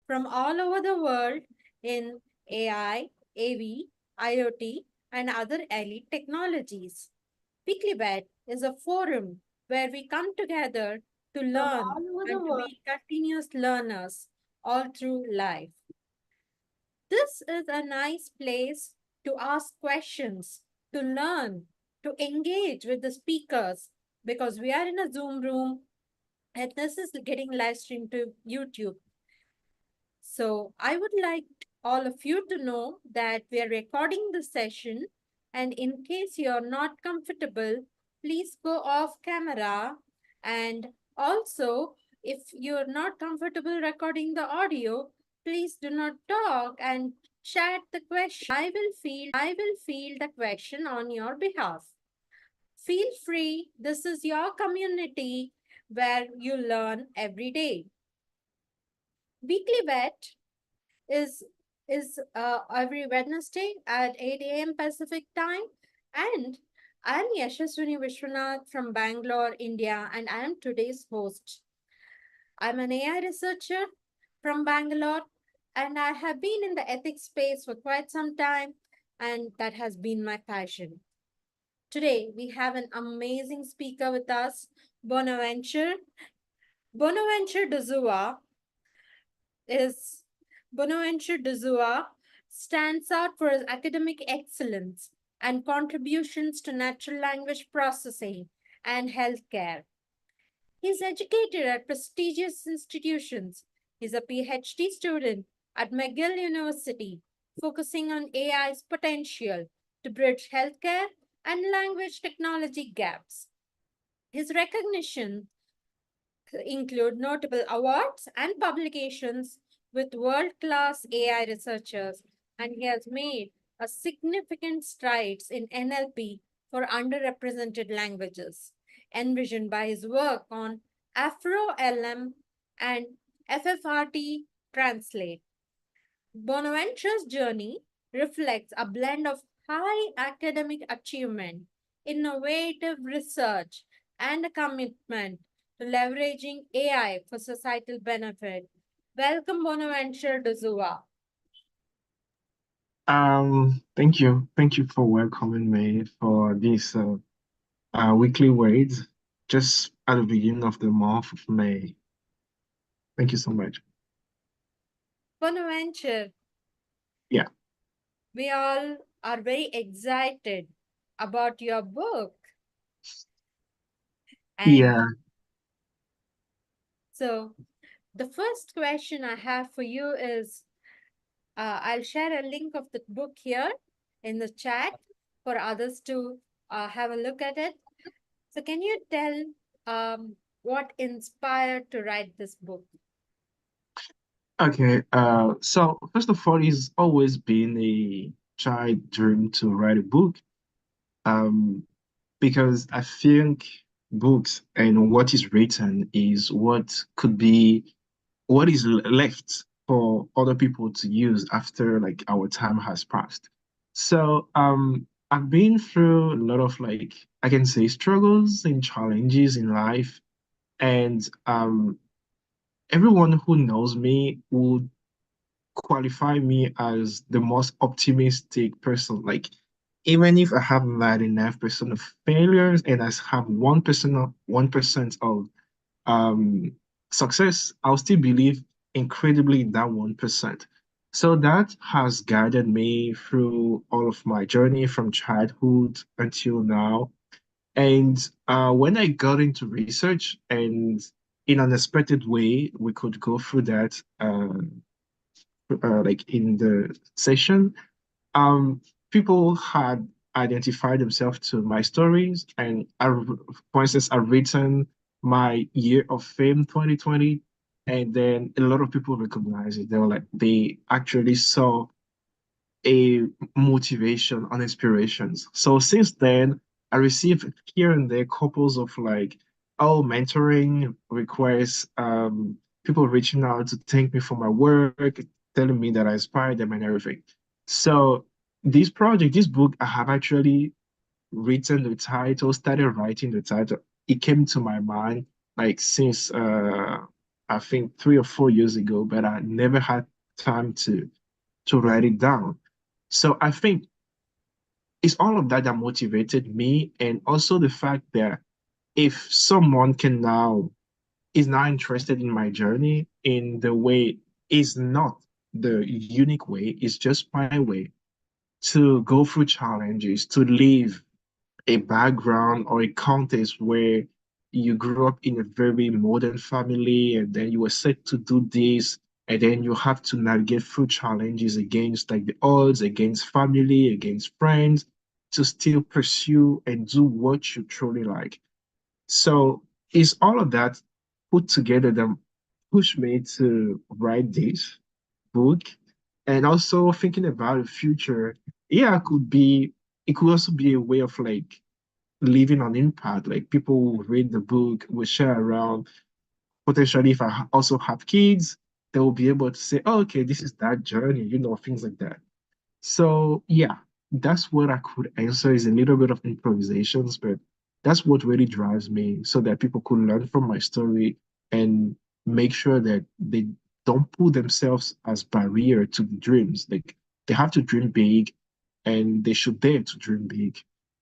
from all over the world in AI, AV, IoT, and other elite technologies. WeeklyWed is a forum where we come together to from learn all over the and to world. be continuous learners all through life. This is a nice place to ask questions, to learn, to engage with the speakers because we are in a Zoom room and this is getting live streamed to YouTube. So I would like all of you to know that we are recording the session, and in case you're not comfortable, please go off camera. And also, if you're not comfortable recording the audio, please do not talk and chat the question. I will field the question on your behalf. Feel free. This is your community where you learn every day. Weekly Vet is every Wednesday at 8 a.m. Pacific time. And I'm Yashaswini Vishwanath from Bangalore, India, and I am today's host. I'm an AI researcher from Bangalore, and I have been in the ethics space for quite some time, and that has been my passion. Today, we have an amazing speaker with us, Bonaventure. Bonaventure Dossou is Bonaventure Dossou stands out for his academic excellence and contributions to natural language processing and healthcare. He is educated at prestigious institutions. He is a PhD student at McGill University, focusing on AI's potential to bridge healthcare and language technology gaps. His recognition include notable awards and publications with world-class AI researchers, and he has made a significant strides in NLP for underrepresented languages, envisioned by his work on Afro-LM and FFRT Translate. Bonaventure's journey reflects a blend of high academic achievement, innovative research, and a commitment to leveraging AI for societal benefit. Welcome, Bonaventure Dossou. Thank you. Thank you for welcoming me for this weekly wait just at the beginning of the month of May. Thank you so much. Bonaventure, Yeah. we all are very excited about your book. And Yeah. so, the first question I have for you is I'll share a link of the book here in the chat for others to have a look at it. So, can you tell what inspired to write this book? Okay. So first of all, it's always been a child dream to write a book. Um, because I think books and what is written is what could be what is left for other people to use after like our time has passed. So I've been through a lot of like I can say struggles and challenges in life, and everyone who knows me would qualify me as the most optimistic person. Like even if I have 99% of failures and I have 1% of um success, I'll still believe incredibly in that 1%. So that has guided me through all of my journey from childhood until now. And when I got into research and in an unexpected way, we could go through that like in the session, people had identified themselves to my stories, and for instance, I've written my year of fame 2020, and then a lot of people recognized it. They were like, they actually saw a motivation and inspirations. So since then, I received here and there couples of like, oh, mentoring requests, people reaching out to thank me for my work, telling me that I inspired them and everything. So this book, I have actually written the title, started writing the title. It came to my mind like since I think 3 or 4 years ago, but I never had time to write it down. So I think it's all of that that motivated me, and also the fact that if someone can now is now interested in my journey in the way is not the unique way, it's just my way to go through challenges, to live a background or a context where you grew up in a very modern family and then you were set to do this and then you have to navigate through challenges against like the odds, against family, against friends to still pursue and do what you truly like. So it's all of that put together that pushed me to write this book. And also thinking about the future, yeah, it could also be a way of like leaving an impact. Like people will read the book, will share around. Potentially, if I also have kids, they will be able to say, oh, okay, this is that journey, things like that. So yeah, that's what I could answer is a little bit of improvisations, but that's what really drives me so that people could learn from my story and make sure that they don't put themselves as barrier to the dreams. Like they have to dream big and they should dare to dream big.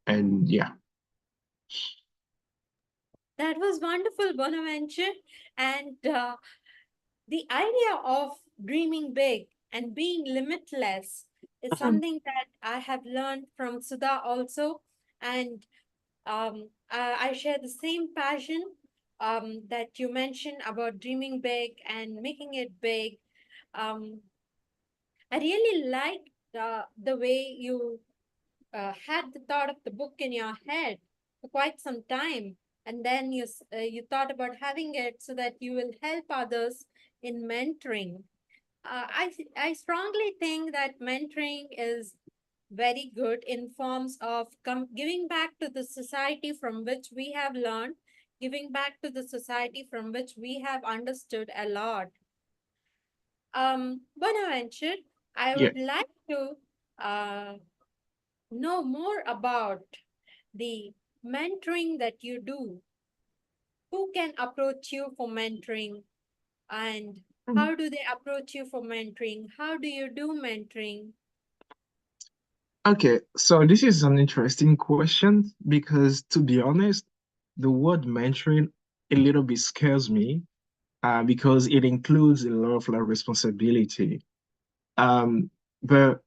And yeah. That was wonderful, Bonaventure. And the idea of dreaming big and being limitless is something that I have learned from Sudha also. And I share the same passion that you mentioned about dreaming big and making it big. Um, I really like the way you had the thought of the book in your head for quite some time, and then you thought about having it so that you will help others in mentoring. I strongly think that mentoring is very good in forms of giving back to the society from which we have learned, giving back to the society from which we have understood a lot. Bonaventure, I Yeah. would like to uh, know more about the mentoring that you do. Who can approach you for mentoring, and how do they approach you for mentoring? How do you do mentoring? Okay, so this is an interesting question because to be honest, the word mentoring a little bit scares me because it includes a lot of like responsibility. Um, but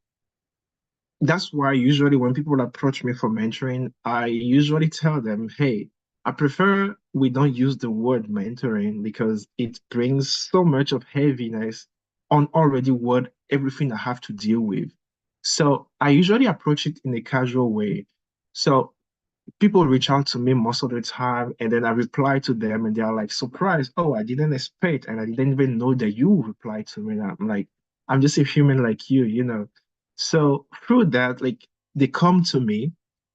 that's why usually when people approach me for mentoring, I usually tell them, hey, I prefer we don't use the word mentoring because it brings so much of heaviness on already what everything I have to deal with. So I usually approach it in a casual way. So people reach out to me most of the time and then I reply to them and they're like surprised. Oh, I didn't expect and I didn't even know that you replied to me. And I'm like, I'm just a human like you. So through that, like they come to me,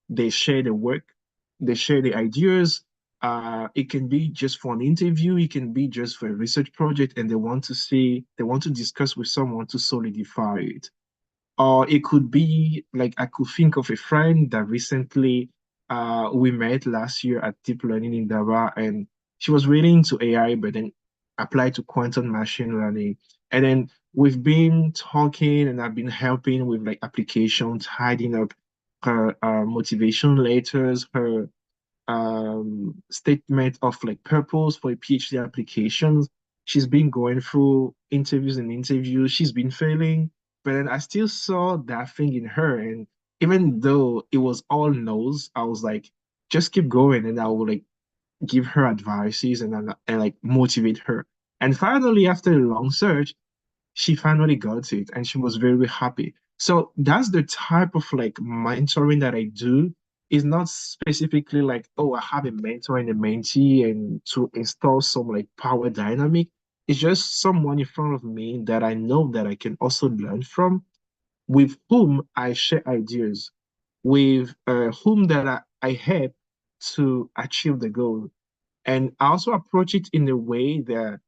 they share the work, they share the ideas. It can be just for an interview, it can be just for a research project, and they want to discuss with someone to solidify it. Or it could be like I could think of a friend that recently we met last year at Deep Learning in Dava, and she was really into AI, but then applied to quantum machine learning. And then we've been talking, and I've been helping with like applications, tidying up her motivation letters, her statement of like purpose for a PhD applications. She's been going through interviews and interviews. She's been failing, but then I still saw that thing in her. And even though it was all no's, I was like, just keep going, and I will like give her advices and like motivate her. And finally, after a long search, she finally got it and she was very happy. So that's the type of like mentoring that I do. It's not specifically like, oh, I have a mentor and a mentee and to install some like power dynamic. It's just someone in front of me that I know that I can also learn from, with whom I share ideas, with whom that I help to achieve the goal. And I also approach it in a way that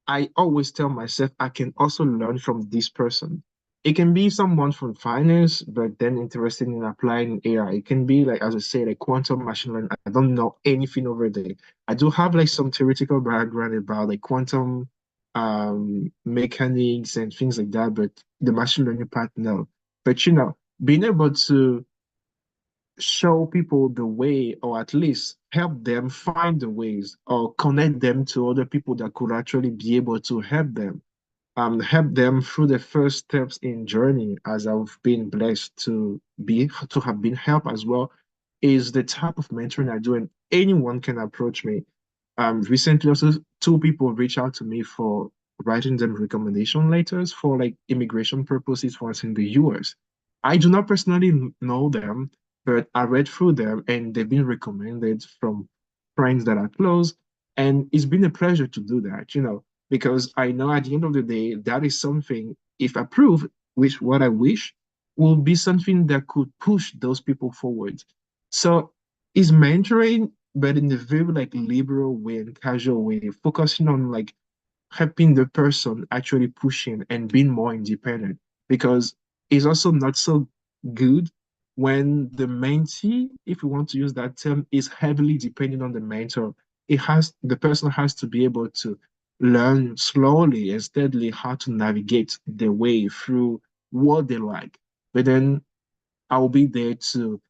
I always tell myself I can also learn from this person. It can be someone from finance, but then interested in applying AI. It can be like, as I say, like quantum machine learning. I don't know anything over there. I do have like some theoretical background about like quantum mechanics and things like that, but the machine learning part, no. But being able to show people the way, or at least help them find the ways, or connect them to other people that could actually be able to help them through the first steps in journey, as I've been blessed to have been helped as well, is the type of mentoring I do, and anyone can approach me. Recently also two people reached out to me for writing them recommendation letters for like immigration purposes for us in the US. I do not personally know them, but I read through them and they've been recommended from friends that are close. And it's been a pleasure to do that, because I know at the end of the day, that is something, if approved, which what I wish, will be something that could push those people forward. So is mentoring, but in a very like liberal way and casual way, focusing on like helping the person actually pushing and being more independent. Because it's also not so good when the mentee, if we want to use that term, is heavily dependent on the mentor. The person has to be able to learn slowly and steadily how to navigate their way through what they like. But then I'll be there to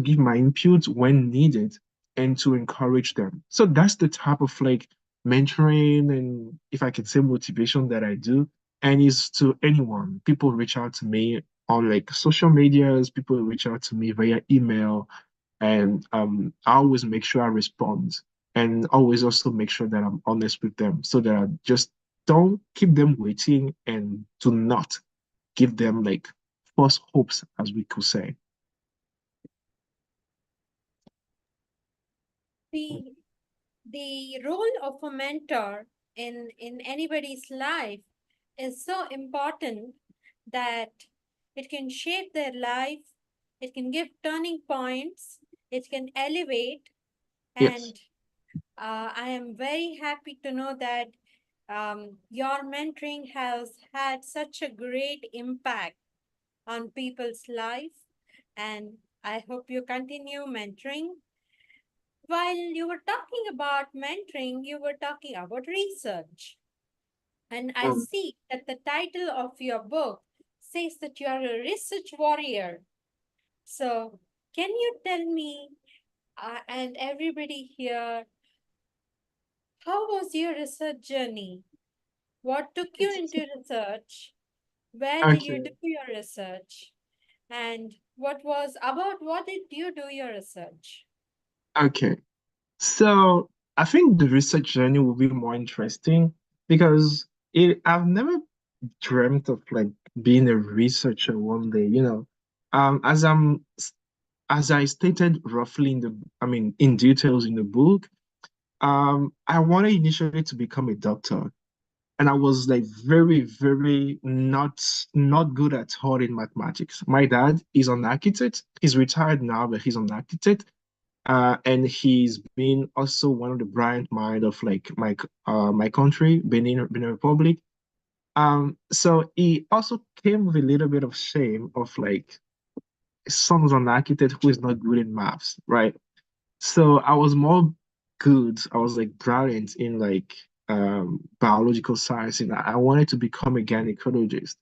give my input when needed and to encourage them. So that's the type of like mentoring and, if I can say, motivation that I do. And is to anyone. People reach out to me on like social medias, people reach out to me via email, and I always make sure I respond, and always also make sure that I'm honest with them so that I just don't keep them waiting and do not give them like false hopes, as we could say. The the role of a mentor in anybody's life is so important that it can shape their life, it can give turning points, it can elevate. Yes. And I am very happy to know that your mentoring has had such a great impact on people's life. And I hope you continue mentoring. While you were talking about mentoring, you were talking about research. And I Um, see that the title of your book says that you are a research warrior. So, can you tell me and everybody here, how was your research journey? What took you into research? Where did you do okay. your research? And what did you do your research? Okay. So I think the research journey will be more interesting because I've never dreamt of like being a researcher one day, Um, as I'm as I stated roughly in details in the book, I wanted initially to become a doctor. And I was like very, very not good at all in mathematics. My dad is an architect. He's retired now, but he's an architect. And he's been also one of the brilliant mind of like my country, Benin Republic. So he also came with a little bit of shame of like son of an architect who is not good in maths, right? So I was more good. I was like brilliant in like biological science, and I wanted to become a gynecologist.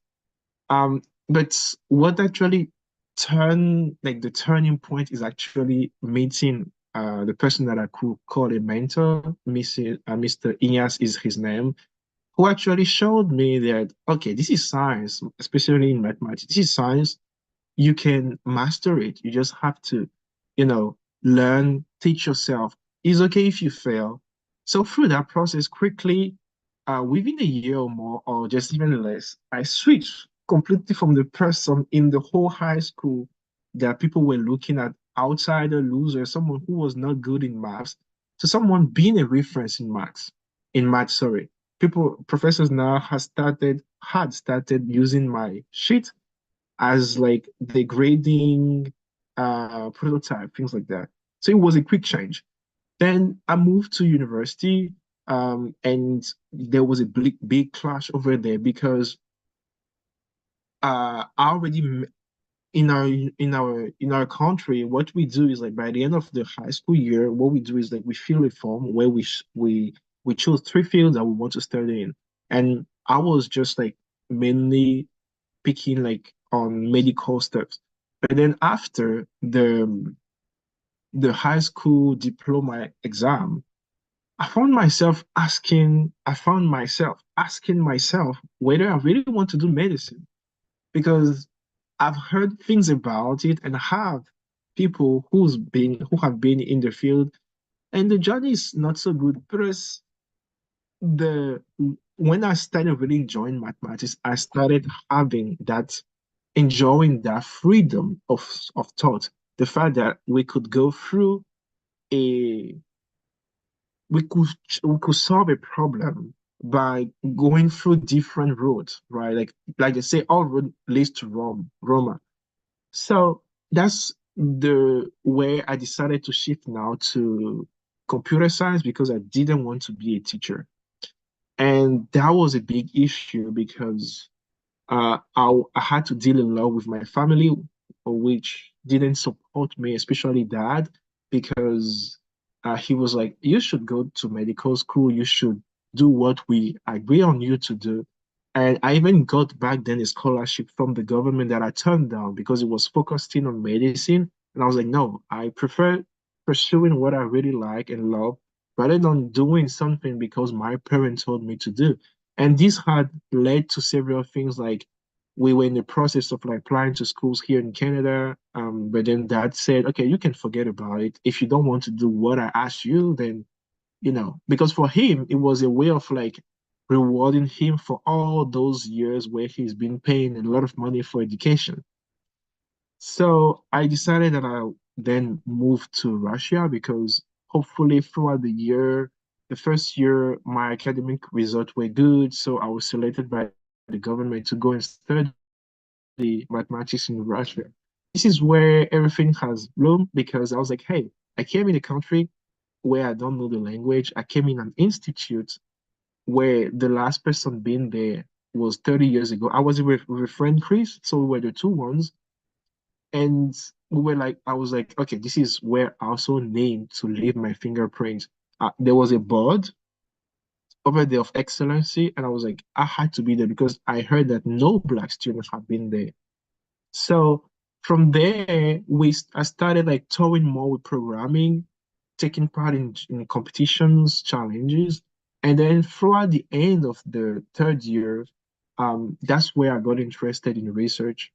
But what actually the turning point is actually meeting the person that I could call a mentor. Mr. Inyas is his name, who actually showed me that, okay, this is science, especially in mathematics. This is science. You can master it. You just have to, learn, teach yourself. It's okay if you fail. So through that process, quickly, within a year or more, or just even less, I switched completely from the person in the whole high school that people were looking at outsider, loser, someone who was not good in maths, to someone being a reference in maths, sorry. Professors now had started using my sheet as like the grading prototype, things like that. So it was a quick change. Then I moved to university, and there was a big clash over there because already in our country, what we do is like by the end of the high school year, what we do is like we fill a form where we choose three fields that we want to study in. And I was just like mainly picking like on medical stuff. But then after the high school diploma exam, I found myself asking myself whether I really want to do medicine because I've heard things about it and have people who have been in the field, and the journey is not so good. Plus, the when I started really enjoying mathematics, I started having that enjoying that freedom of thought. The fact that we could go through a we could we could solve a problem by going through different roads, right? Like they say, all road leads to Roma. So that's the way I decided to shift now to computer science because I didn't want to be a teacher. And that was a big issue because I had to deal a lot with my family, which didn't support me, especially dad, because he was like, "You should go to medical school. You should do what we agree on you to do." And I even got back then a scholarship from the government that I turned down because it was focusing on medicine. And I was like, "No, I prefer pursuing what I really like and love rather than doing something because my parents told me to do." And this had led to several things like we were in the process of like applying to schools here in Canada. But then dad said, okay, you can forget about it. If you don't want to do what I asked you, then, because for him, it was a way of like rewarding him for all those years where he's been paying a lot of money for education. So I decided that I then moved to Russia because hopefully throughout the first year, my academic results were good. So I was selected by the government to go and study mathematics in Russia. This is where everything has bloomed because I was like, hey, I came in a country where I don't know the language. I came in an institute where the last person being there was 30 years ago. I was with a friend, Chris, so we were the two ones. And I was like, okay, this is where I also named to leave my fingerprint. There was a board over there of excellency, and I was like, I had to be there because I heard that no black students have been there. So from there, I started like touring more with programming, taking part in competitions, challenges. And then throughout the end of the third year, that's where I got interested in research.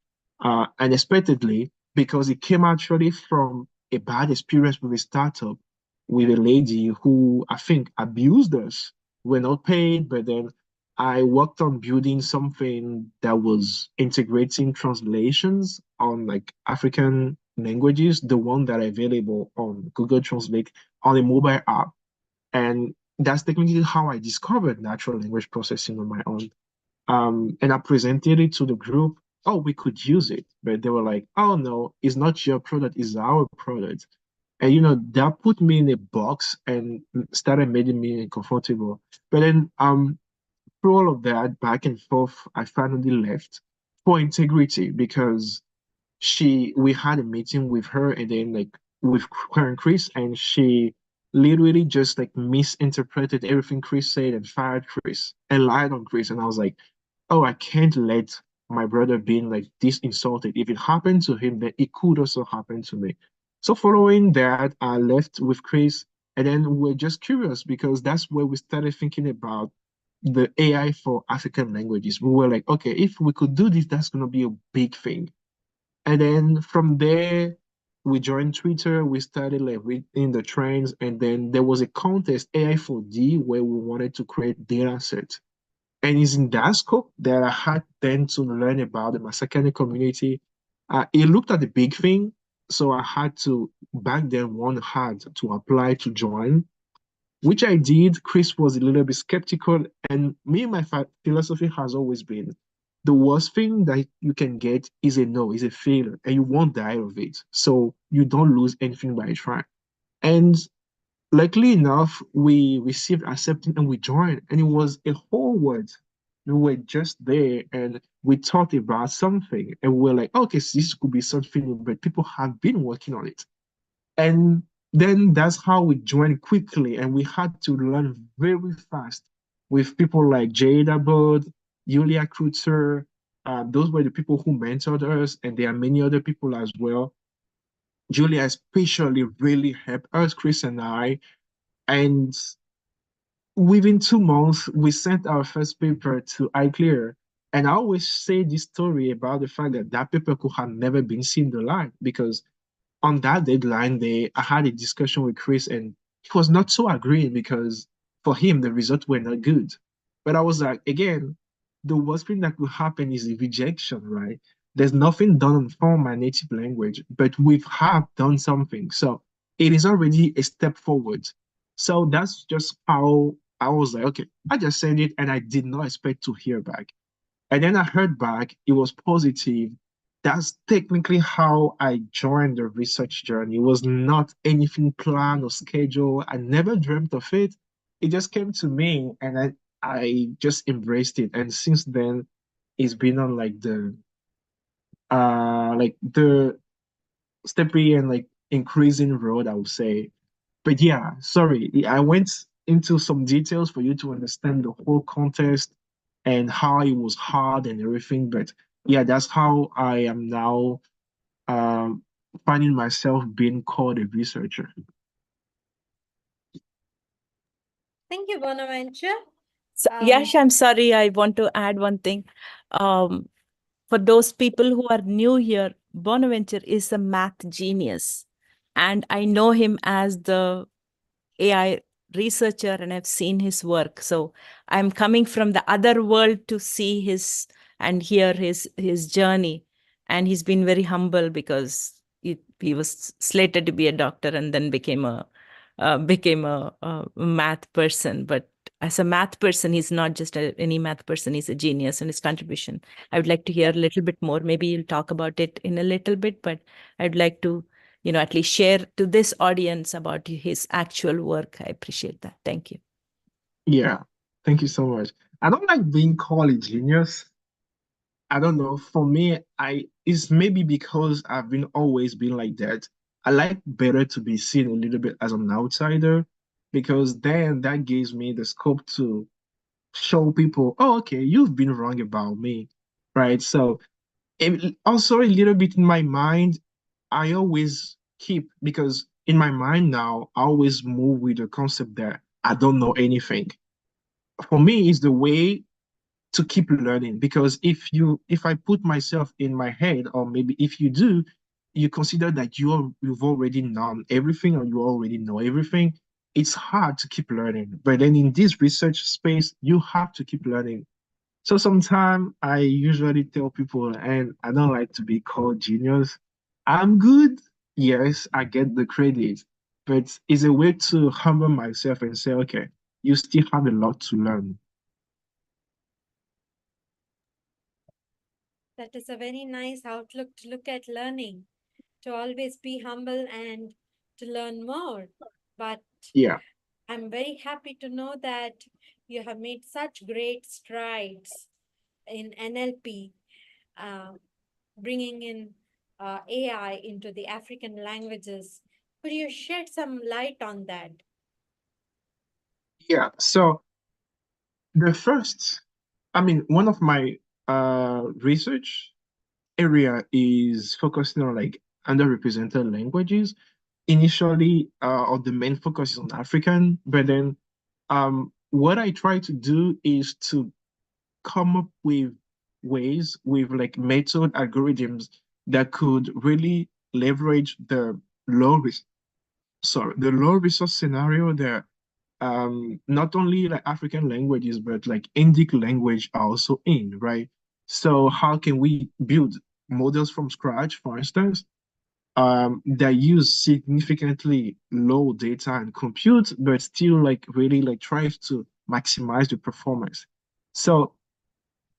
Unexpectedly, because it came actually from a bad experience with a startup with a lady who I think abused us. We're not paid, but then I worked on building something that was integrating translations on like African languages, the one that are available on Google Translate on a mobile app. And that's technically how I discovered natural language processing on my own. And I presented it to the group. Oh, we could use it. But they were like, oh no, it's not your product, it's our product. And that put me in a box and started making me uncomfortable. But then through all of that back and forth, I finally left for integrity because we had a meeting with her and then like with her and Chris, and she literally just like misinterpreted everything Chris said and fired Chris and lied on Chris. And I was like, oh, I can't let my brother being like this insulted. If it happened to him, then it could also happen to me. So following that, I left with Chris, and then we're just curious because that's where we started thinking about the AI for African languages. We were like, okay, if we could do this, that's going to be a big thing. And then from there, we joined Twitter. We started like reading the trends, and then there was a contest, AI for D, where we wanted to create data sets. And it's in that scope that I had then to learn about the Masakane community. It looked at the big thing, so I had to back then one had to apply to join, which I did. Chris was a little bit skeptical, and me, my philosophy has always been the worst thing that you can get is a no, is a failure, and you won't die of it. So you don't lose anything by trying. And luckily enough, we received acceptance and we joined, and it was a whole world. We were just there and we thought about something and we were like, okay, so this could be something, but people have been working on it. And then that's how we joined quickly, and we had to learn very fast with people like Jada Bud, Julia Kreutzer. Those were the people who mentored us, and there are many other people as well. Julia especially really helped us, Chris and I. And within 2 months, we sent our first paper to iClear. And I always say this story about the fact that that paper could have never been seen the light because on that deadline day, I had a discussion with Chris and he was not so agreeing because for him, the results were not good. But I was like, again, the worst thing that could happen is a rejection, right? There's nothing done for my native language, but we have done something. So it is already a step forward. So that's just how I was like, okay, I just sent it and I did not expect to hear back. And then I heard back, it was positive. That's technically how I joined the research journey. It was not anything planned or scheduled. I never dreamt of it. It just came to me and I just embraced it. And since then, it's been on like the steppy and like increasing road, I would say. But yeah, sorry, I went into some details for you to understand the whole context and how it was hard and everything. But yeah, that's how I am now um, finding myself being called a researcher. Thank you, Bonaventure. So, Um, Yash, I'm sorry, I want to add one thing. Um, for those people who are new here, Bonaventure is a math genius. And I know him as the AI researcher and I've seen his work. So I'm coming from the other world to see his and hear his journey. And he's been very humble because he was slated to be a doctor and then became a math person. But as a math person, he's not just any math person, he's a genius and his contribution. I would like to hear a little bit more. Maybe you'll talk about it in a little bit, but I'd like to at least share to this audience about his actual work. I appreciate that. Thank you. Yeah, thank you so much. I don't like being called a genius. I don't know. For me, I it's maybe because I've been always been like that. I like better to be seen a little bit as an outsider because then that gives me the scope to show people, oh, okay, you've been wrong about me, right? So also a little bit in my mind, I always keep because in my mind now, I always move with the concept that I don't know anything. For me, it's the way to keep learning because if I put myself in my head, or maybe if you do, you consider that you've already known everything or you already know everything, it's hard to keep learning. But then in this research space, you have to keep learning. So sometimes I usually tell people, and I don't like to be called genius. I'm good. Yes, I get the credit, but it's a way to humble myself and say, okay, you still have a lot to learn. that is a very nice outlook to look at learning, to always be humble and to learn more. But Yeah. I'm very happy to know that you have made such great strides in NLP, uh, bringing in AI into the African languages. Could you shed some light on that? Yeah. So the first, I mean, one of my research area is focusing on like underrepresented languages. Initially, or the main focus is on African, but then what I try to do is to come up with ways with like method algorithms that could really leverage the low resource scenario there. Not only like African languages, but like Indic language are also in, right? So how can we build models from scratch, for instance, that use significantly low data and compute, but still like really like tries to maximize the performance. So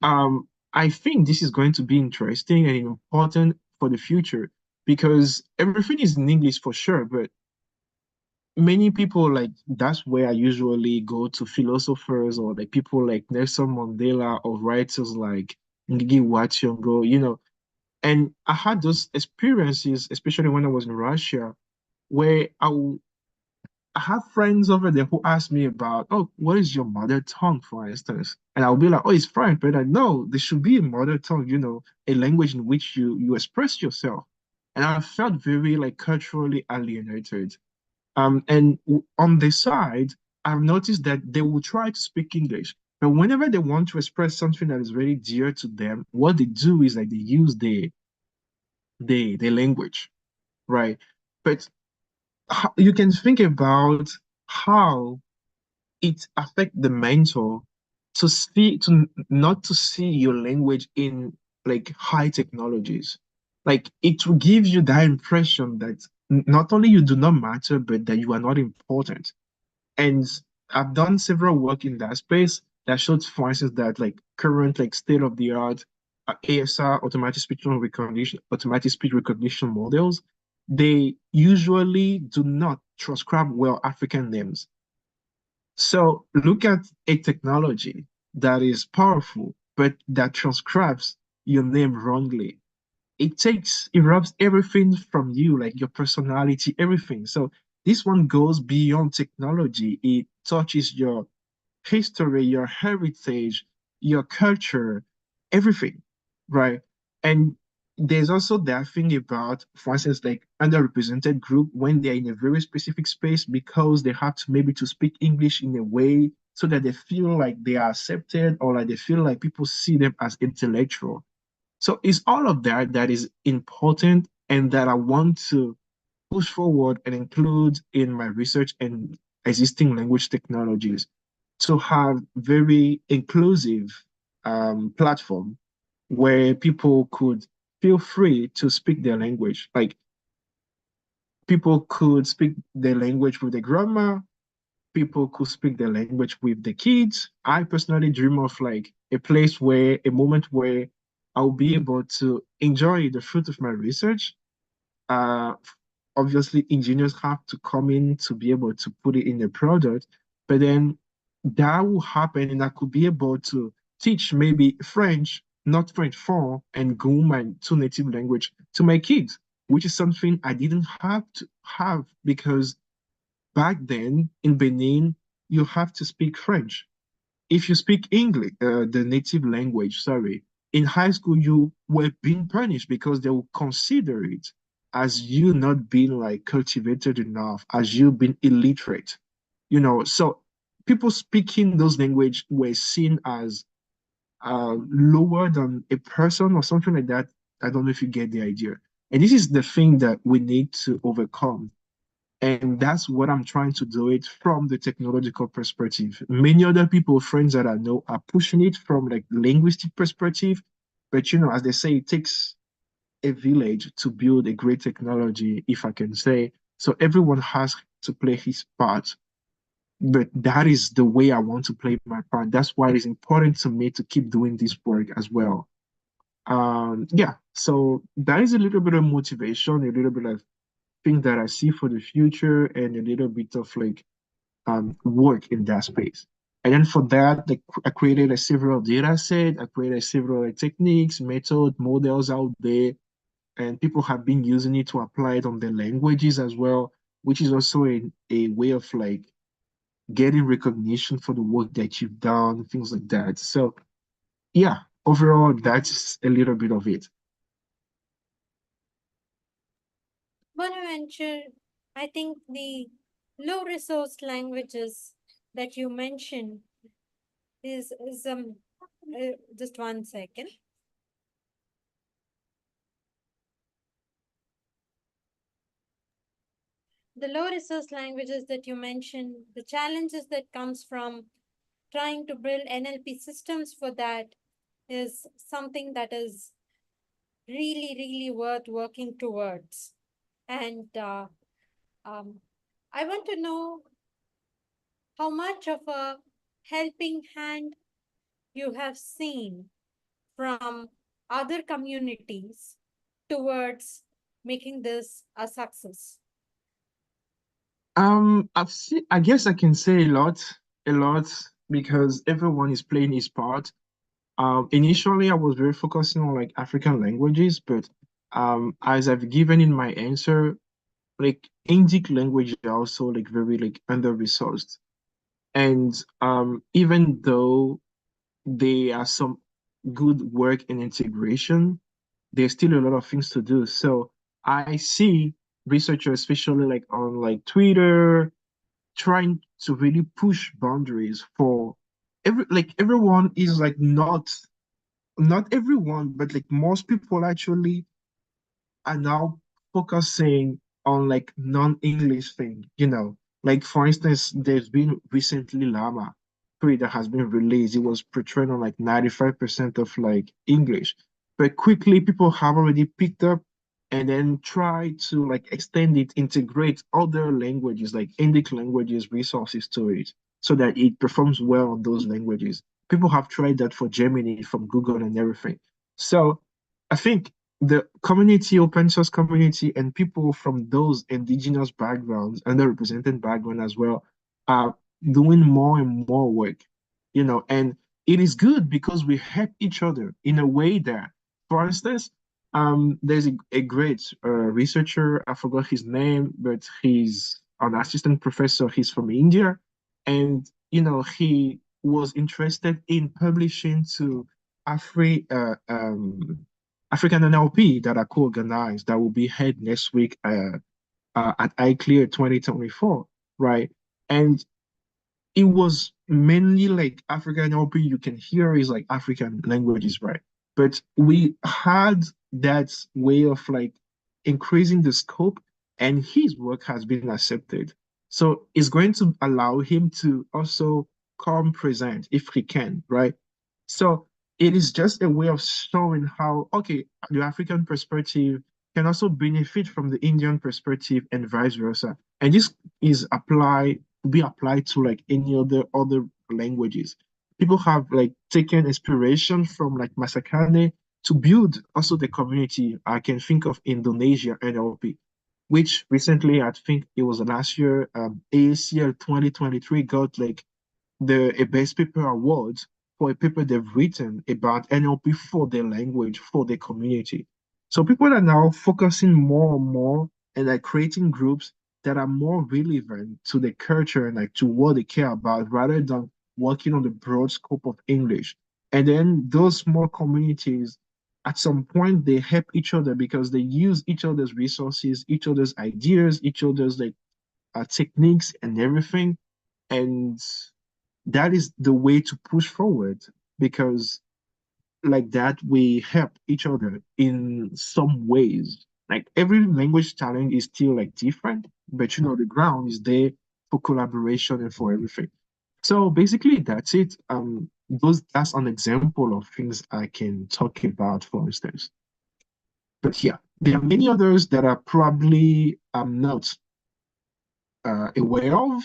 I think this is going to be interesting and important for the future because everything is in English for sure, but many people like that's where I usually go to philosophers or like people like Nelson Mandela or writers like Ngigi Wationgo, and I had those experiences, especially when I was in Russia, where I have friends over there who ask me about, oh, what is your mother tongue, for instance? And I'll be like, oh, it's French, but I know there should be a mother tongue, a language in which you express yourself. And I felt very like culturally alienated. On the side, I've noticed that they will try to speak English, but whenever they want to express something that is very dear to them, what they do is like they use the language, right? But you can think about how it affects the mentor not to see your language in like high technologies. Like it will give you that impression that not only you do not matter, but that you are not important. And I've done several work in that space that shows, for instance, that like current like state of the art ASR automatic speech recognition models, they usually do not transcribe well African names. So look at a technology that is powerful, but that transcribes your name wrongly. It robs everything from you, like your personality, everything. So this one goes beyond technology. It touches your history, your heritage, your culture, everything, right? And there's also that thing about, for instance, like underrepresented group when they're in a very specific space because they have to maybe to speak English in a way so that they feel like they are accepted or like they feel like people see them as intellectual. So it's all of that that is important and that I want to push forward and include in my research and existing language technologies to have very inclusive platform where people could feel free to speak their language. Like people could speak their language with the grandma, people could speak their language with the kids. I personally dream of like a moment where I'll be able to enjoy the fruit of my research. Uh, Obviously, engineers have to come in to be able to put it in the product, but then that will happen, and I could be able to teach maybe French, not French 4, and go my two native language to my kids, which is something I didn't have to have because back then in Benin, you have to speak French. If you speak English, the native language, sorry, in high school, you were being punished because they will consider it as you not being like cultivated enough, as you being illiterate, So people speaking those language were seen as lower than a person or something like that. I don't know if you get the idea. And this is the thing that we need to overcome. And that's what I'm trying to do it from the technological perspective. Many other people, friends that I know, are pushing it from like linguistic perspective. But as they say, it takes a village to build a great technology, if I can say. So everyone has to play his part. But that is the way I want to play my part. That's why it's important to me to keep doing this work as well. Yeah, so that is a little bit of motivation, a little bit of things that I see for the future, and a little bit of like work in that space. And then for that, like, I created a several data set, I created several techniques, method, models out there, and people have been using it to apply it on their languages as well, which is also a way of like getting recognition for the work that you've done, things like that. So yeah, overall, that's a little bit of it. Bonaventure, I think the low resource languages that you mentioned is just 1 second. The low resource languages that you mentioned, the challenges that comes from trying to build NLP systems for that is something that is really, really worth working towards. And um, I want to know how much of a helping hand you have seen from other communities towards making this a success. I guess I can say a lot, because everyone is playing his part. Initially, I was very focusing on like African languages, but as I've given in my answer, like Indic language are also like very like under-resourced. And even though there are some good work in integration, there's still a lot of things to do. So I see researchers, especially like on like Twitter, trying to really push boundaries for everyone is like not everyone, but like most people actually are now focusing on like non-English thing, you know. Like for instance, there's been recently Llama 3 that has been released. It was portrayed on like 95% of like English. But quickly people have already picked up and then try to like extend it, integrate other languages like Indic languages, resources to it so that it performs well on those languages. People have tried that for Gemini from Google and everything. So I think the community, open source community, and people from those indigenous backgrounds, underrepresented background as well, are doing more and more work, you know, and it is good because we help each other in a way that, for instance, there's a great researcher, I forgot his name, but he's an assistant professor, he's from India, and, you know, he was interested in publishing to Afri, African NLP that are co-organized that will be held next week at iClear 2024, right? And it was mainly like African NLP. You can hear is like African languages, right? But we had that way of like increasing the scope, and his work has been accepted. So it's going to allow him to also come present if he can, right? So it is just a way of showing how, okay, the African perspective can also benefit from the Indian perspective and vice versa. And this is be applied to like any other languages. People have like taken inspiration from like Masakane to build also the community. I can think of Indonesia NLP, which recently, I think it was last year, AACL 2023 got like the a best paper award for a paper they've written about NLP for their language, for their community. So people are now focusing more and more and like creating groups that are more relevant to the culture and like to what they care about rather than working on the broad scope of English. And then those small communities, at some point, they help each other because they use each other's resources, each other's ideas, each other's like techniques and everything. And that is the way to push forward because like that we help each other in some ways. Like every language challenge is still like different, but you know the ground is there for collaboration and for everything. So basically that's it. That's an example of things I can talk about, for instance. But yeah, there are many others that are probably I'm not aware of,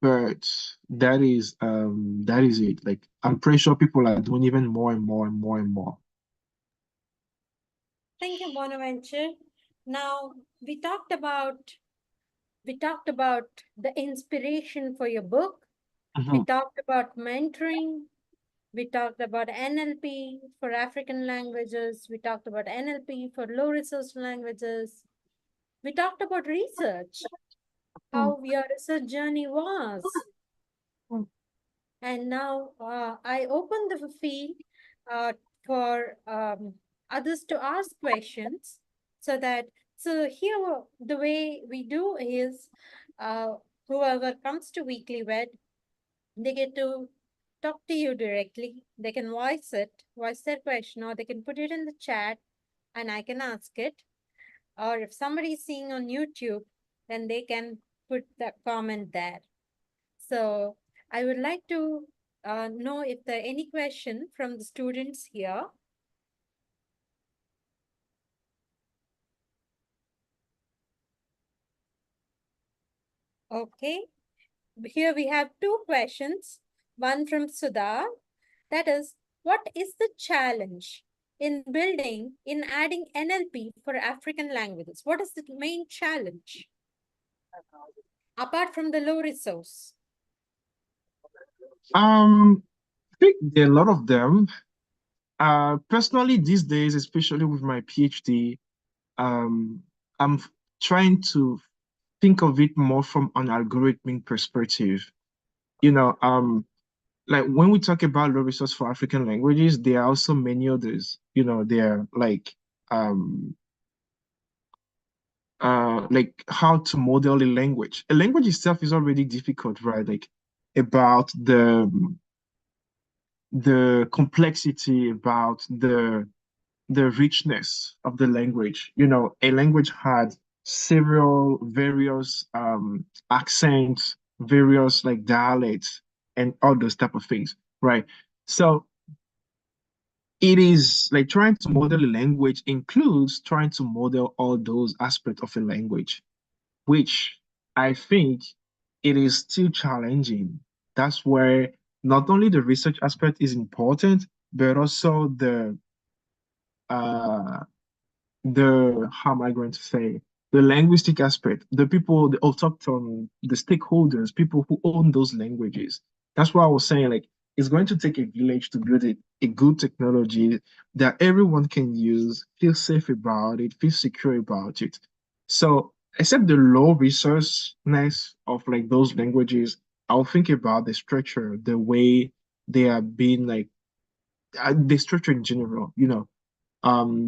but that is it. Like I'm pretty sure people are doing even more and more and more and more. Thank you, Bonaventure. Now we talked about the inspiration for your book. We Mhm. talked about mentoring. We talked about NLP for African languages. We talked about NLP for low resource languages. We talked about research, how your research journey was. And now I open the field for others to ask questions so here the way we do is uh, whoever comes to WeeklyWed, they get to talk to you directly. They can voice their question, or they can put it in the chat and I can ask it. Or if somebody is seeing on YouTube, then they can put the comment there. So I would like to know if there are any question from the students here. Okay, here we have two questions. One from Sudha, that is, what is the challenge in adding NLP for African languages? What is the main challenge? apart from the low resource? I think there are a lot of them. Personally, these days, especially with my PhD, um, I'm trying to think of it more from an algorithmic perspective. You know, like when we talk about low resource for African languages, there are also many others. You know, they're um like how to model a language. A language itself is already difficult, right? Like about the complexity, about the richness of the language. You know, a language had several various accents, various like dialects, and all those type of things, right? So it is like trying to model a language includes trying to model all those aspects of a language, which I think it is still challenging. That's where not only the research aspect is important, but also uh how am I going to say, the linguistic aspect, the people, the autochthon, the stakeholders, people who own those languages. That's why I was saying, like, it's going to take a village to build a good technology that everyone can use, feel safe about it, feel secure about it. So, except the low resourceness of like those languages, I'll think about the structure, the way they are being like the structure in general, you know,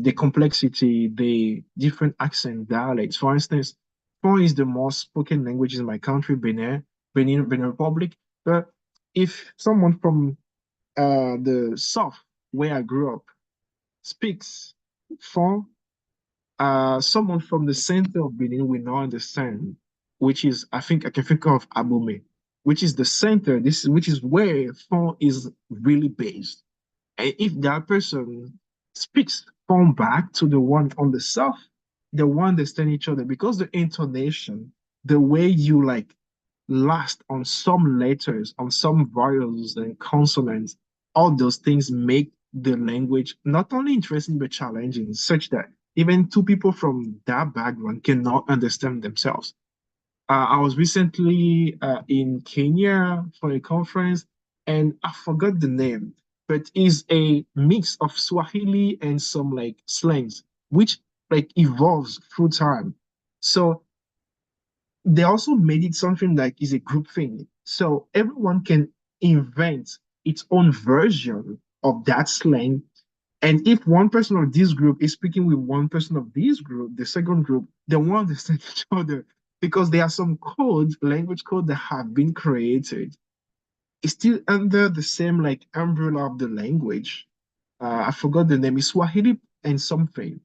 the complexity, the different accent, dialects. For instance, Fon is the most spoken language in my country, Benin Republic. But if someone from the south, where I grew up, speaks Fon, someone from the center of Benin will not understand, which is, I think I can think of Abome, which is the center, which is where Fon is really based. And if that person speaks from back to the one on the south, they will understand each other because the intonation, the way you like last on some letters, on some vowels and consonants, all those things make the language not only interesting but challenging, such that even two people from that background cannot understand themselves. I was recently in Kenya for a conference, and I forgot the name, but it's a mix of Swahili and some like slangs, which like evolves through time. So they also made it something like is a group thing. So everyone can invent its own version of that slang. And if one person of this group is speaking with one person of this group, the second group, they won't understand each other because there are some code, language code that have been created. It's still under the same like umbrella of the language. I forgot the name. It's Swahili and something,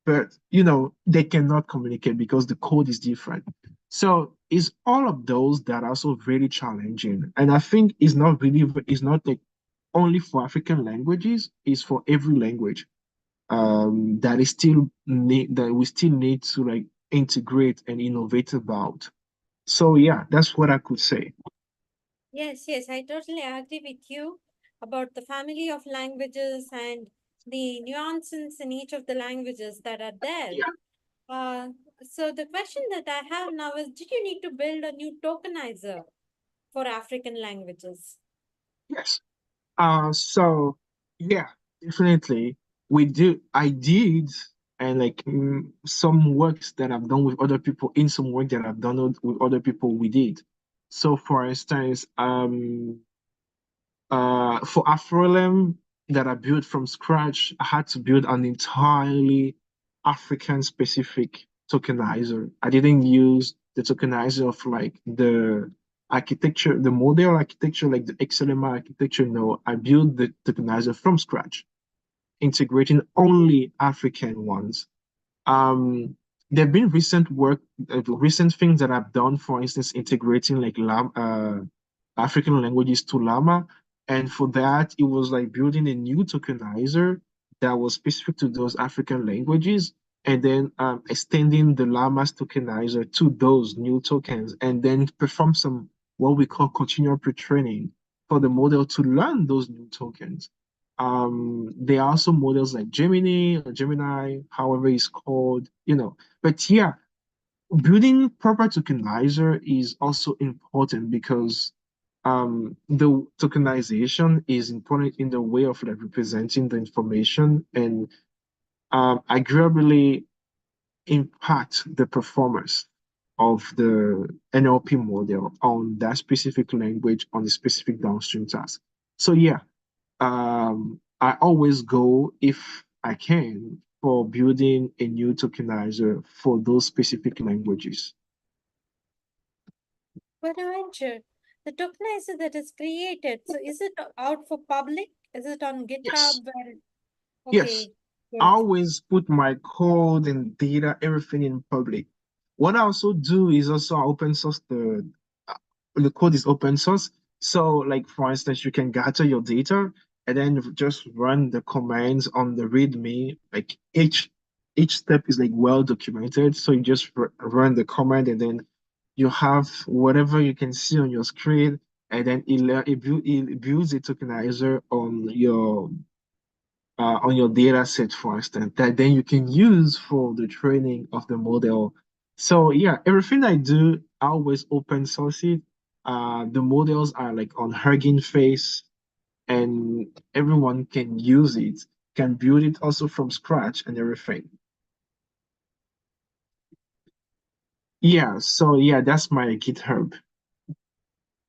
but you know they cannot communicate because the code is different. So it's all of those that are also very challenging, and I think it's not like only for African languages. It's for every language that is still need that we still need to like integrate and innovate about. So yeah, that's what I could say. Yes, yes, I totally agree with you about the family of languages and the nuances in each of the languages that are there. Yeah, Uh, so the question that I have now is, did you need to build a new tokenizer for African languages? yes. So yeah, definitely we do. I did, and like some works that I've done with other people, in some work that I've done with other people, we did. So for instance, for Afrolem that I built from scratch, I had to build an entirely African specific tokenizer. I didn't use the tokenizer of like the architecture, the model architecture, like the XLMI architecture. No, I built the tokenizer from scratch, integrating only African ones. Um, there have been recent things that I've done, for instance, integrating like African languages to Llama. And for that, it was like building a new tokenizer that was specific to those African languages, and then extending the Llama's tokenizer to those new tokens, and then perform some what we call continual pre-training for the model to learn those new tokens. There are also models like Gemini or Gemini, however it's called, you know. But yeah, building proper tokenizer is also important because the tokenization is important in the way of like representing the information and agreeably impact the performance of the NLP model on that specific language on the specific downstream task. So yeah, I always go if I can for building a new tokenizer for those specific languages. Bonaventure, the tokenizer that is created, so is it out for public? Is it on Yes, GitHub? Where, yes. okay, I good. always put my code and data, everything in public. What I also do is also I open source uh, the code is open source. So like for instance, you can gather your data and then just run the commands on the README. Like each step is like well documented. So you just run the command and then you have whatever you can see on your screen, and then it builds a tokenizer on your data set, for instance, that then you can use for the training of the model. So yeah, everything I do, I always open source it. The models are like on Hugging Face, and everyone can use it, can build it also from scratch and everything. Yeah, so yeah, that's my GitHub.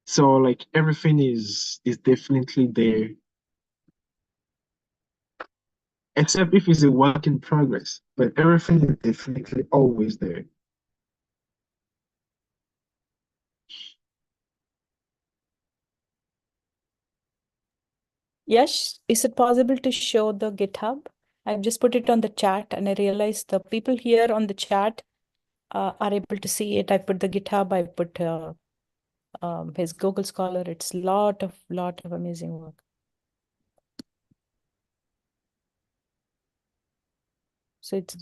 So like everything is definitely there, except if it's a work in progress, but everything is definitely always there. Yes, is it possible to show the GitHub? I've just put it on the chat and I realized the people here on the chat are able to see it. I put the GitHub, I put his Google Scholar. It's lot of amazing work. So it's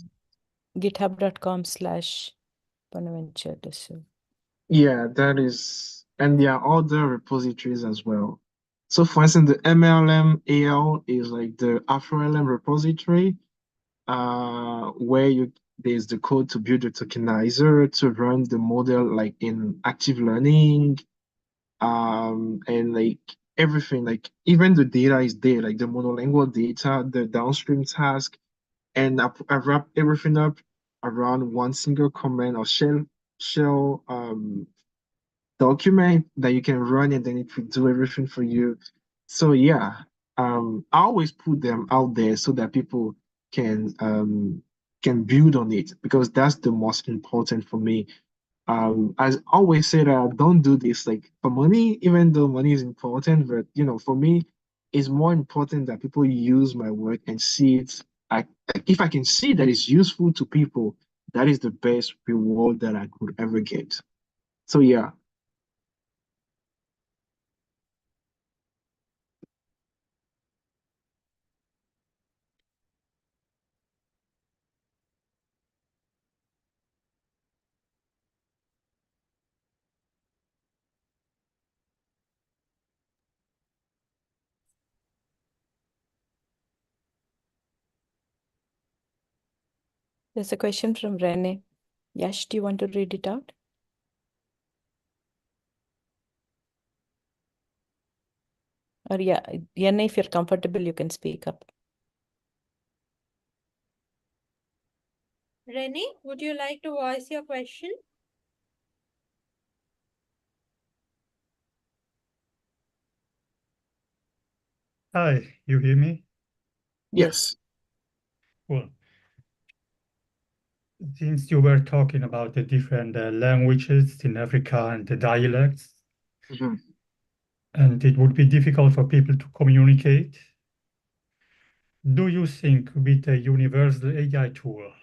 github.com/Bonaventure Dossou. Yeah, that is, and there are other repositories as well. So for instance, the MLM AL is like the AfroLM repository, where there's the code to build a tokenizer to run the model like in active learning, and like everything, like even the data is there, like the monolingual data, the downstream task, and I wrap everything up around one single command or shell document that you can run and then it will do everything for you. So yeah, I always put them out there so that people can build on it because that's the most important for me. I always say that I don't do this like for money, even though money is important, but for me, it's more important that people use my work and see it. I, if I can see that it's useful to people, that is the best reward that I could ever get. So yeah. There's a question from Rene. Yash, do you want to read it out? Or yeah, Rene, if you're comfortable, you can speak up. Rennie, would you like to voice your question? Hi, you hear me? Yes. Cool. Since you were talking about the different languages in Africa and the dialects, Mhm. and it would be difficult for people to communicate, do you think with a universal AI tool,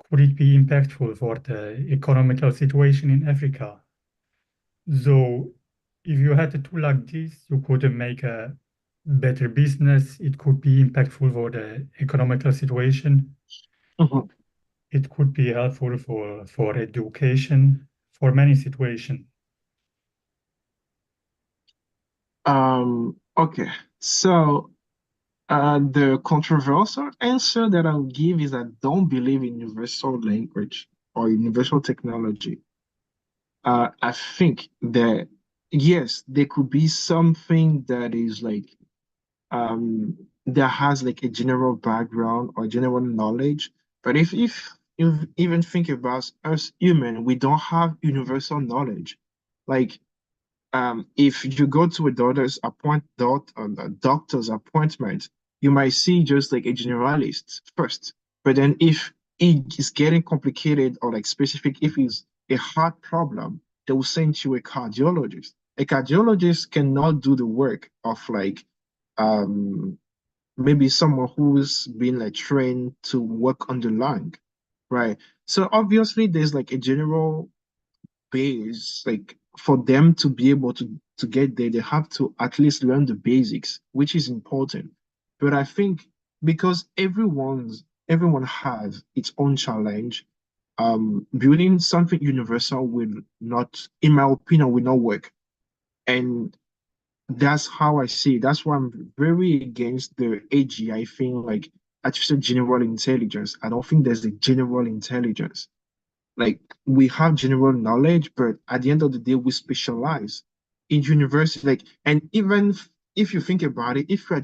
could it be impactful for the economical situation in Africa? So, if you had a tool like this, you could make a better business, it could be impactful for the economical situation. Mhm. It could be helpful for education, for many situations. Okay. So The controversial answer that I'll give is I don't believe in universal language or universal technology. I think that yes, there could be something that is like that has like a general background or general knowledge. But if you even think about us human, we don't have universal knowledge. Like if you go to a doctor's appointment, you might see just like a generalist first. But then if it is getting complicated or like specific, if it's a heart problem, they will send you a cardiologist. A cardiologist cannot do the work of like um maybe someone who's been like trained to work on the lung, right? So obviously there's like a general base, like for them to be able to get there, they have to at least learn the basics, which is important. But I think because everyone has its own challenge, building something universal will not, in my opinion, will not work. And that's how I see it. That's why I'm very against the AGI thing, like artificial general intelligence. I don't think there's a general intelligence. Like we have general knowledge, but at the end of the day, we specialize in university. Like, and even if you think about it, if you're a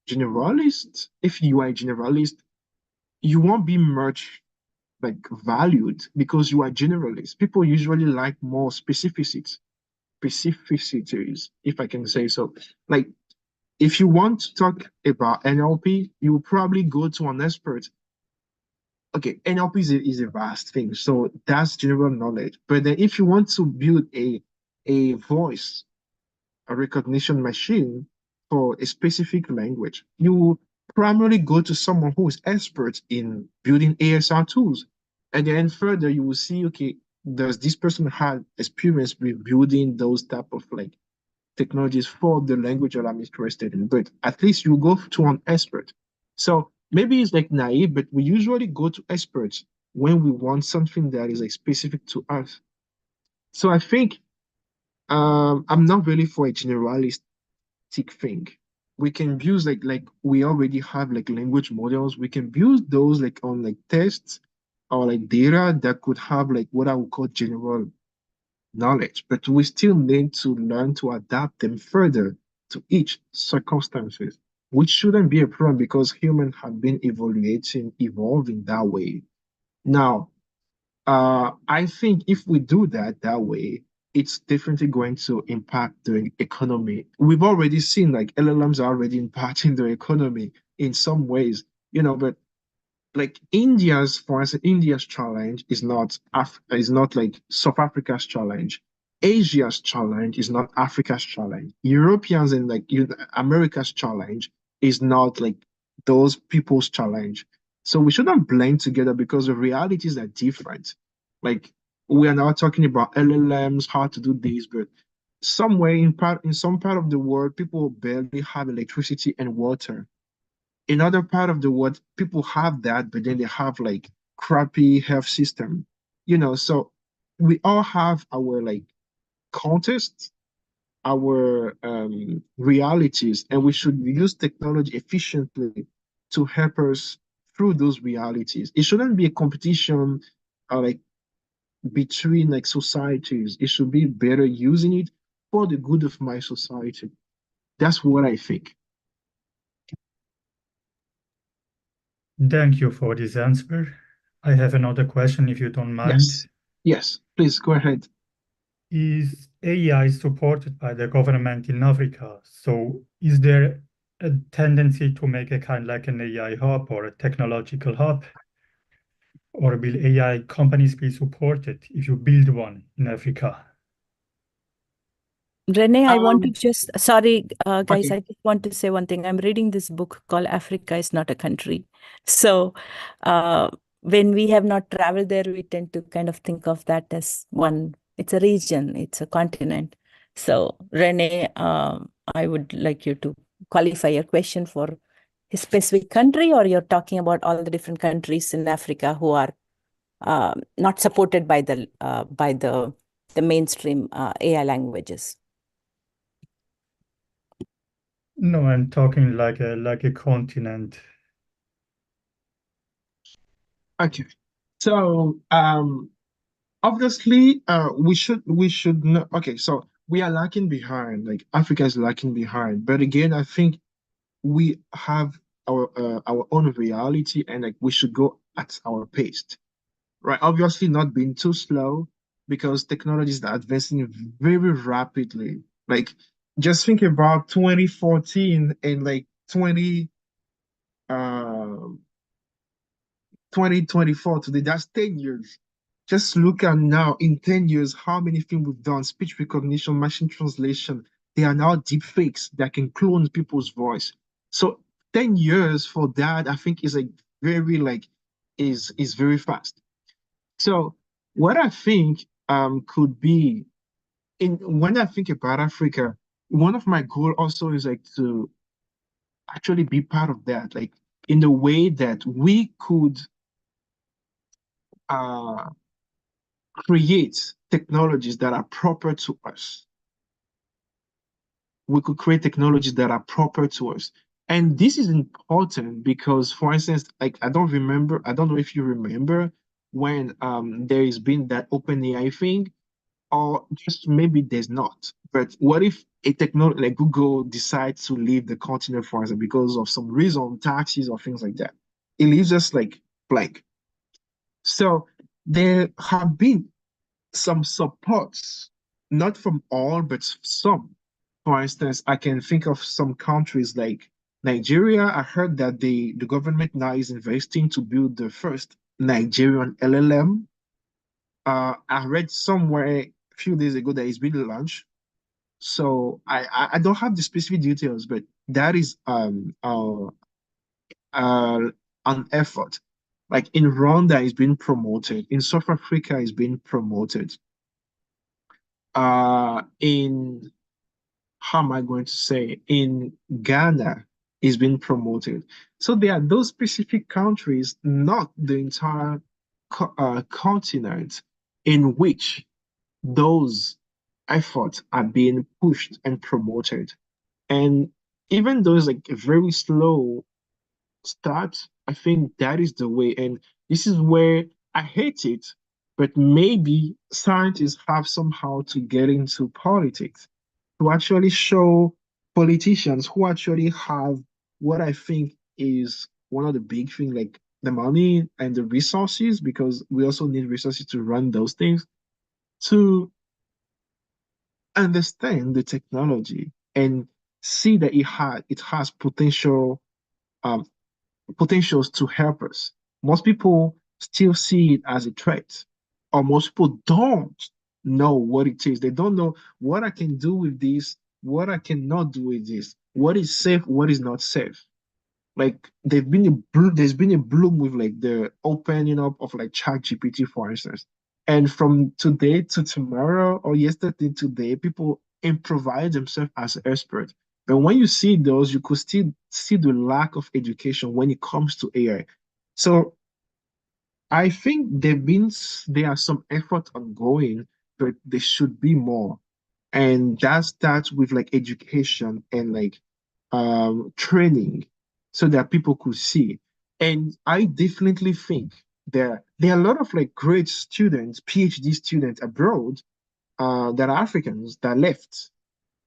generalist, if you are a generalist, you won't be much like valued because you are generalist. People usually like more specificities, if I can say so. Like if you want to talk about NLP, you will probably go to an expert. Okay, NLP is a vast thing, so that's general knowledge. But then if you want to build a voice, a recognition machine for a specific language, you primarily go to someone who is expert in building ASR tools. And then further, you will see, okay, does this person have experience with building those type of like technologies for the language that I'm interested in, but at least you go to an expert. So maybe it's like naive, but we usually go to experts when we want something that is like specific to us. So I think I'm not really for a generalistic thing. We can use like we already have like language models. We can build those like on like tests or like data that could have like what I would call general knowledge, but we still need to learn to adapt them further to each circumstances, which shouldn't be a problem because humans have been evolving that way. Now, I think if we do that way, it's definitely going to impact the economy. We've already seen like LLMs are already impacting the economy in some ways, but like for instance, India's challenge is not like South Africa's challenge. Asia's challenge is not Africa's challenge. Europeans and like America's challenge is not like those people's challenge. So we shouldn't blend together because the realities are different. Like we are now talking about LLMs, how to do this, but somewhere in some part of the world, people barely have electricity and water. In other part of the world, people have that, but then they have like crappy health system, so we all have our like contexts, our realities, and we should use technology efficiently to help us through those realities. It shouldn't be a competition like between like societies. It should be better using it for the good of my society. That's what I think. Thank you for this answer. I have another question if you don't mind. Yes, please go ahead. Is AI supported by the government in Africa? So is there a tendency to make a kind like an AI hub or a technological hub? Or will AI companies be supported if you build one in Africa? Renee, I want to Um, just, sorry, guys, okay. I just want to say one thing. I'm reading this book called Africa is Not a Country. So when we have not traveled there, we tend to kind of think of that as it's a region, it's a continent. So Renee, I would like you to qualify your question for a specific country, or you're talking about all the different countries in Africa who are not supported by the mainstream AI languages. No, I'm talking like a continent. Okay. So obviously we should know. Okay, so we are lacking behind. Like Africa is lacking behind. But again, I think we have our own reality, and like we should go at our pace. Right? Obviously not being too slow because technologies are advancing very rapidly. Like just think about 2014 and like um 2024 today, that's 10 years. Just look at now, in 10 years, how many things we've done, speech recognition, machine translation. They are now deep fakes that can clone people's voice. So 10 years for that, I think is like very like is very fast. So what I think could be in when I think about Africa, one of my goal also is like to actually be part of that, like in the way that we could uh create technologies that are proper to us. We could create technologies that are proper to us. And this is important because, for instance, like I don't know if you remember when there has been that OpenAI thing, or just maybe there's not. But what if a technology like Google decides to leave the continent, for instance, because of some reason, taxes or things like that? It leaves us like blank. So there have been some supports, not from all, but some. For instance, I can think of some countries like Nigeria. I heard that the government now is investing to build the first Nigerian LLM. I read somewhere a few days ago that it's been launched. So I don't have the specific details, but that is uh, an effort. Like in Rwanda is being promoted, in South Africa is being promoted. In how am I going to say in Ghana is being promoted. So there are those specific countries, not the entire continent, in which those efforts are being pushed and promoted. And even though it's like a very slow start, I think that is the way. And this is where I hate it, but maybe scientists have somehow to get into politics to actually show politicians who actually have what I think is one of the big things, like the money and the resources, because we also need resources to run those things, to understand the technology and see that it has um, potentials to help us. Most people still see it as a threat, or most people don't know what it is. They don't know what I can do with this, what I cannot do with this, what is safe, what is not safe. Like there's been a bloom with like the opening up of like ChatGPT, for instance. And from today to tomorrow or yesterday to today, people improvise themselves as experts. But when you see those, you could still see the lack of education when it comes to AI. So I think there are some effort ongoing, but there should be more. And that starts with like education and like training so that people could see. And I definitely think there are a lot of like great students, PhD students abroad that are Africans that left.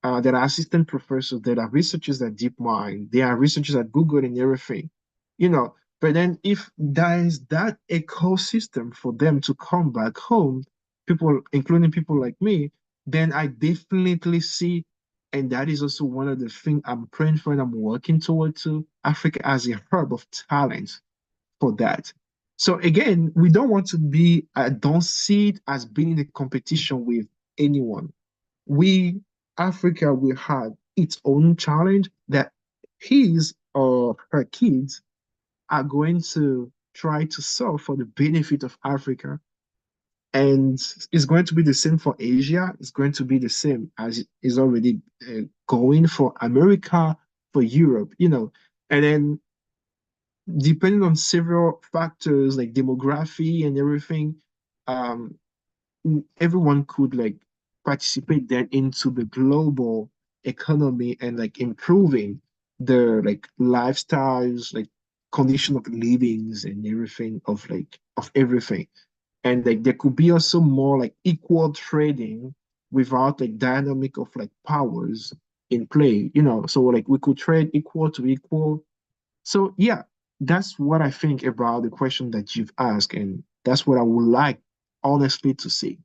There are assistant professors, there are researchers at DeepMind, there are researchers at Google and everything, you know. But then if there is that ecosystem for them to come back home, people, including people like me, then I definitely see, and that is also one of the things I'm praying for and I'm working toward to Africa as a hub of talent for that. So again, we don't want to be, I don't see it as being in a competition with anyone. We, Africa, will have its own challenge that his or her kids are going to try to solve for the benefit of Africa. And it's going to be the same for Asia. It's going to be the same as it is already going for America, for Europe, you know. And then depending on several factors like demography and everything, um, everyone could like participate then into the global economy and like improving the like lifestyles, like condition of livings and everything of everything. And like there could be also more like equal trading without like dynamic of like powers in play, you know. So like we could trade equal to equal. So yeah, that's what I think about the question that you've asked, and that's what I would like honestly to see.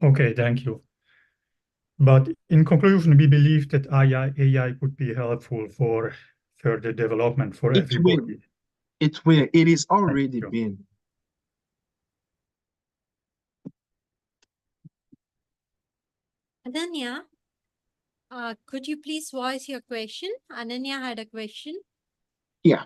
Okay, thank you. But in conclusion, we believe that AI could be helpful for further development for It will. everybody. It will. It is Thank already you. been. Ananya, could you please voice your question? Ananya had a question. Yeah.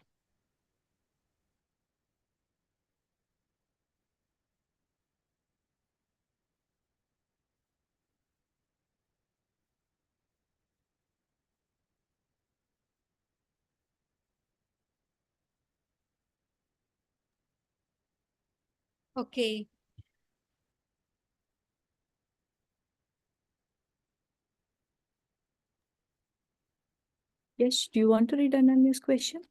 Okay. Yes, do you want to read Ananya's question?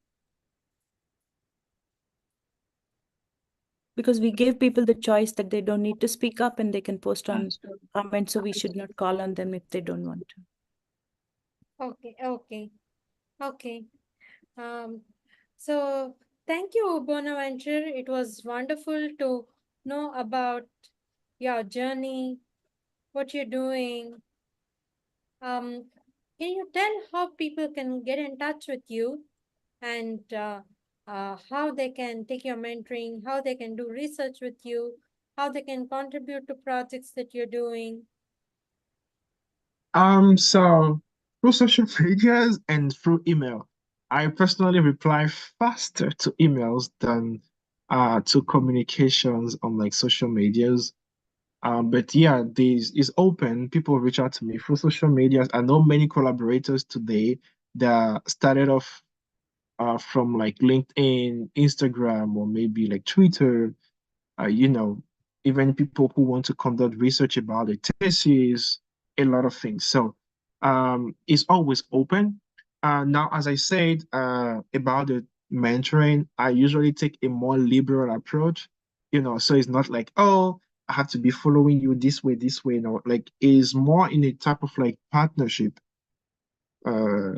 Because we give people the choice that they don't need to speak up and they can post on comments, so we should not call on them if they don't want to. Okay. Okay. Okay. So thank you, Bonaventure. It was wonderful to know about your journey, what you're doing. Can you tell how people can get in touch with you and how they can take your mentoring, how they can do research with you, how they can contribute to projects that you're doing? So through social medias and through email, I personally reply faster to emails than to communications on like social medias. But yeah, this is open. People reach out to me through social medias. I know many collaborators today that started off from like LinkedIn, Instagram, or maybe like Twitter, you know, even people who want to conduct research about a thesis, a lot of things. So it's always open. Now, as I said about the mentoring, I usually take a more liberal approach, you know, so it's not like, oh, I have to be following you this way. No, like it's more in a type of like partnership uh,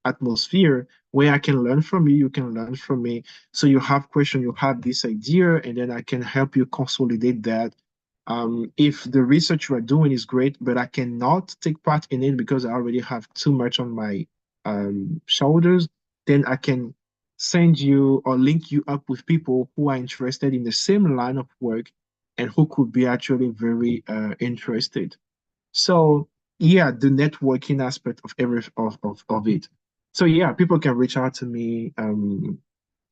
atmosphere where I can learn from you, you can learn from me. So you have question, you have this idea, and then I can help you consolidate that. If the research you are doing is great, but I cannot take part in it because I already have too much on my shoulders, then I can send you or link you up with people who are interested in the same line of work and who could be actually very interested. So yeah, the networking aspect of of it. So yeah, people can reach out to me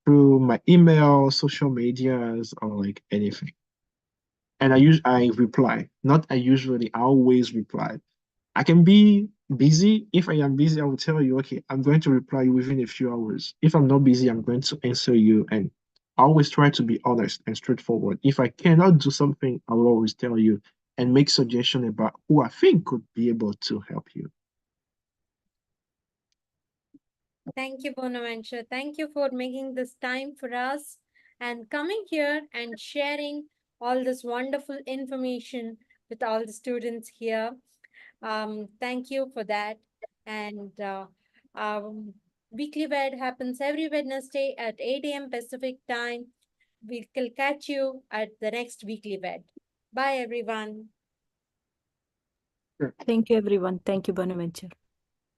through my email, social medias, or like anything. And I reply. Not I usually, I always reply. I can be busy. If I am busy, I will tell you, okay, I'm going to reply you within a few hours. If I'm not busy, I'm going to answer you. And I always try to be honest and straightforward. If I cannot do something, I will always tell you and make suggestion about who I think could be able to help you. Thank you, Bonaventure. Thank you for making this time for us and coming here and sharing all this wonderful information with all the students here. Thank you for that. And Weekly Wed happens every Wednesday at 8 a.m. Pacific time. We will catch you at the next Weekly Wed. Bye, everyone. Thank you, everyone. Thank you, Bonaventure.